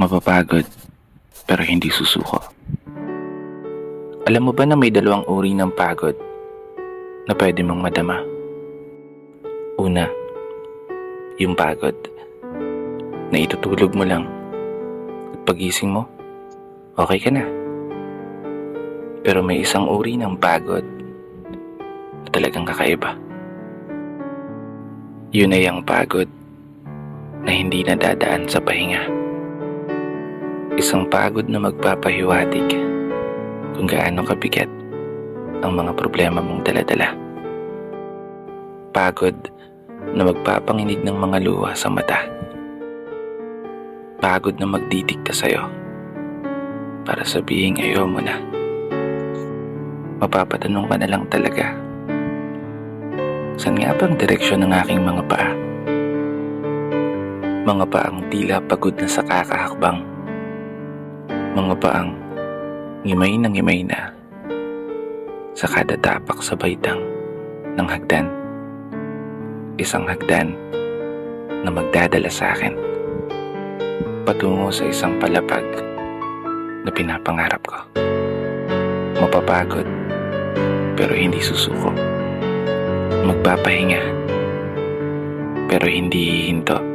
Mapapagod, pero hindi susuko. Alam mo ba na may dalawang uri ng pagod na pwede mong madama? Una, yung pagod na itutulog mo lang at pagising mo, okay ka na. Pero may isang uri ng pagod na talagang kakaiba. Yun ay ang pagod na hindi nadadaan sa pahinga. Isang pagod na magpapahiwatig kung gaano kabigat ang mga problema mong daladala. Pagod na magpapanginig ng mga luha sa mata. Pagod na magdidikta sa'yo para sabihin ayaw mo na. Mapapatanong ka na lang talaga, saan nga bang direksyon ng aking mga paa? Mga paang tila pagod na sa kakahakbang. Mga paang ngimay na sa kada tapak sa baitang ng hagdan. Isang hagdan na magdadala sa akin patungo sa isang palapag na pinapangarap ko. Mapapagod pero hindi susuko. Magpapahinga pero hindi hihinto.